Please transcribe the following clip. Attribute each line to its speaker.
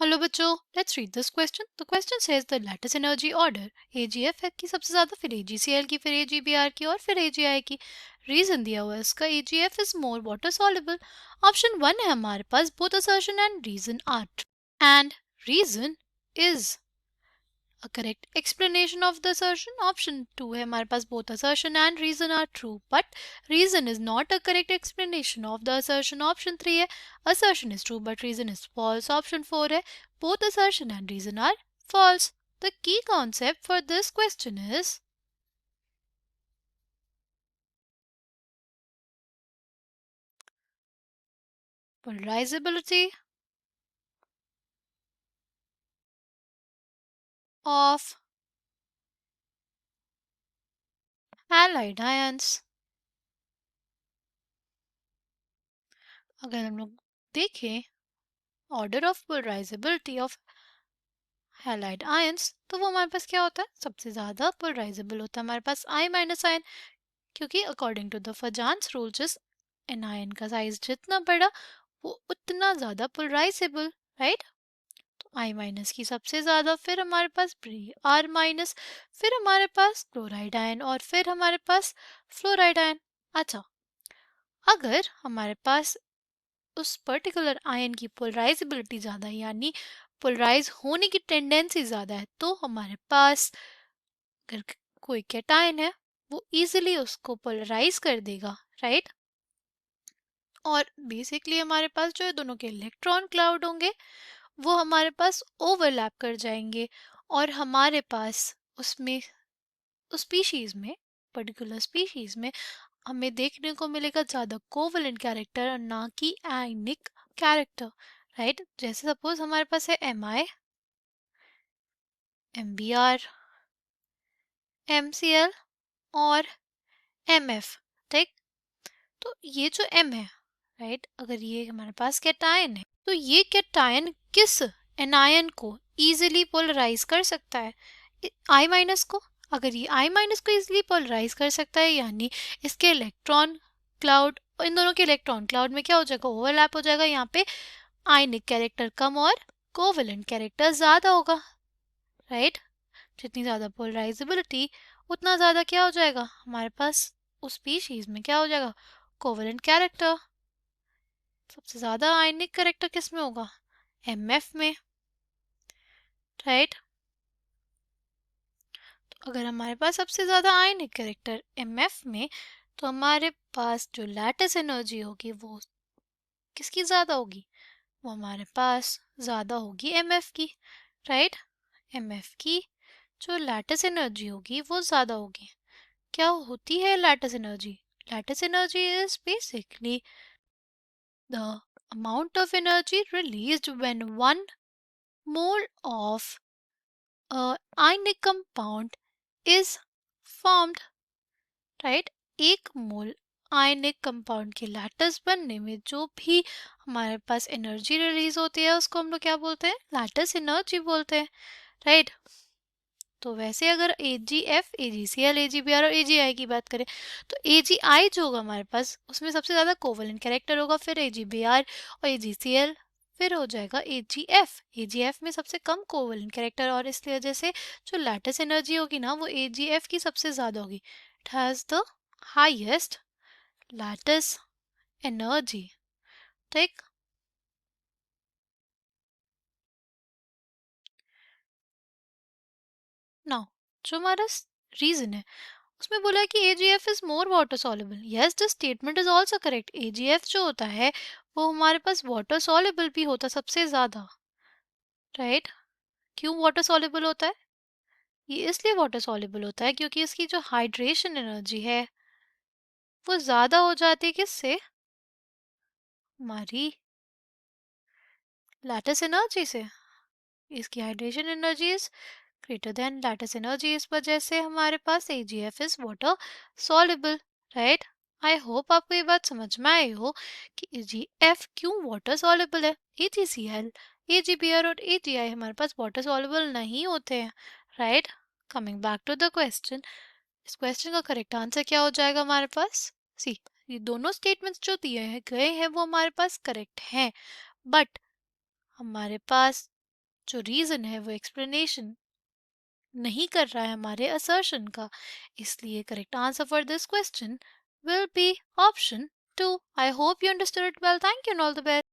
Speaker 1: Hello बच्चों, let's read this question. The question says the lattice energy order AGF है की सबसे ज्यादा, फिर एजीसीएल की, फिर एजीबीआर की और फिर एजीआई की। रीजन दिया हुआ है इसका, AgF is more water soluble. Option 1 है हमारे पास both assertion and reason are and reason is a correct explanation of the assertion. Option 2 है हमारे पास both assertion and reason are true, but reason is not a correct explanation of the assertion. Option 3 है assertion is true but reason is false. Option 4 है both assertion and reason are false. The key concept for this question is polarizability of halide ions. अगर हम लोग देखें order of polarisability of halide ions, तो वो हमारे पास क्या होता है, सबसे ज़्यादा पोलराइजेबल होता है हमारे पास आई माइनस आयन, क्योंकि according to the Fajans rule जिस एन आयन का साइज जितना बड़ा वो उतना ज़्यादा पोलराइजेबल, राइट। तो आई माइनस की सबसे ज़्यादा, फिर हमारे पास प्री आर माइनस, फिर हमारे पास क्लोराइड आयन और फिर हमारे पास फ्लोराइड आयन। अच्छा, अगर हमारे पास उस पर्टिकुलर आयन की पोलराइजेबिलिटी ज़्यादा यानी पोलराइज होने की टेंडेंसी ज़्यादा है, तो हमारे पास अगर कोई कैटायन है वो इजीली उसको पोलराइज कर देगा, राइट। और बेसिकली हमारे पास जो है दोनों के इलेक्ट्रॉन क्लाउड होंगे वो हमारे पास ओवरलैप कर जाएंगे, और हमारे पास उसमें उस स्पीशीज में, पर्टिकुलर स्पीशीज में हमें देखने को मिलेगा ज़्यादा कोवलेंट कैरेक्टर और ना कि आयनिक कैरेक्टर, राइट। जैसे सपोज हमारे पास है M I, M B R, M C L और एम एफ, ठीक। तो ये जो एम है, राइट, अगर ये हमारे पास कैटायन है तो ये कैटायन किस एनायन को इजीली पोलराइज कर सकता है, आई माइनस को। अगर ये आई माइनस को इजीली पोलराइज कर सकता है यानी इसके इलेक्ट्रॉन क्लाउड, इन दोनों के इलेक्ट्रॉन क्लाउड में क्या हो जाएगा, ओवरलैप हो जाएगा। यहाँ पे आयनिक कैरेक्टर कम और कोवेलेंट कैरेक्टर ज़्यादा होगा, राइट। जितनी ज़्यादा पोलराइजेबिलिटी उतना ज़्यादा क्या हो जाएगा हमारे पास उस स्पीशीज में, क्या हो जाएगा, कोवेलेंट कैरेक्टर। सबसे ज़्यादा आयनिक कैरेक्टर किस में होगा, एम एफ में, राइट। तो अगर हमारे पास सबसे ज़्यादा आयनिक कैरेक्टर एम एफ में, तो हमारे पास जो लैटिस एनर्जी होगी वो किसकी ज़्यादा होगी, वो हमारे पास ज़्यादा होगी एम एफ की, राइट। एम एफ की जो लैटिस एनर्जी होगी वो ज़्यादा होगी। क्या होती है lattice energy, lattice energy is basically the amount of energy released when one mole of a ionic compound is formed, right। एक मोल आयनिक कंपाउंड के लैटिस बनने में जो भी हमारे पास एनर्जी रिलीज होती है उसको हम लोग क्या बोलते हैं, लैटिस एनर्जी बोलते हैं, राइट। तो वैसे अगर A G F, A G C L, A G B R और ए जी आई की बात करें, तो ए जी आई जो होगा हमारे पास उसमें सबसे ज़्यादा कोवलेंट कैरेक्टर होगा, फिर ए जी बी आर और ए जी सी एल, फिर हो जाएगा ए G F. A G F में सबसे कम कोवलेंट कैरेक्टर, और इसलिए वजह से जो लैटिस एनर्जी होगी ना वो ए जी एफ की सबसे ज़्यादा होगी। It has the highest lattice energy, ठीक। नाउ जो हमारा रीजन है उसमें बोला है कि AgF is more water soluble. Yes, the statement is also correct. AgF जो होता है वो हमारे पास वाटर सॉल्युबल भी होता है सबसे ज्यादा, राइट। क्यों वाटर सॉल्युबल होता है, ये इसलिए वाटर सॉल्युबल होता है क्योंकि इसकी जो हाइड्रेशन एनर्जी है वो ज्यादा हो जाती है किससे, हमारी लैटिस एनर्जी से। इसकी hydration energy is greater than lattice energy, इस वजह से हमारे पास AgF is water soluble, right. I hope आपको ये बात समझ में आई हो कि AgF क्यों वाटर सॉल्युबल है। AgCl, AgBr और AgI हमारे पास वाटर सॉल्युबल नहीं होते हैं, right. Coming back to the question, इस क्वेश्चन का करेक्ट आंसर क्या हो जाएगा हमारे पास, सी, ये दोनों स्टेटमेंट्स जो दिए हैं गए हैं वो हमारे पास करेक्ट हैं, बट हमारे पास जो रीज़न है वो एक्सप्लेनेशन नहीं कर रहा है हमारे असर्शन का। इसलिए correct answer for this question will be option 2। I hope you understood it well. Thank you and all the best.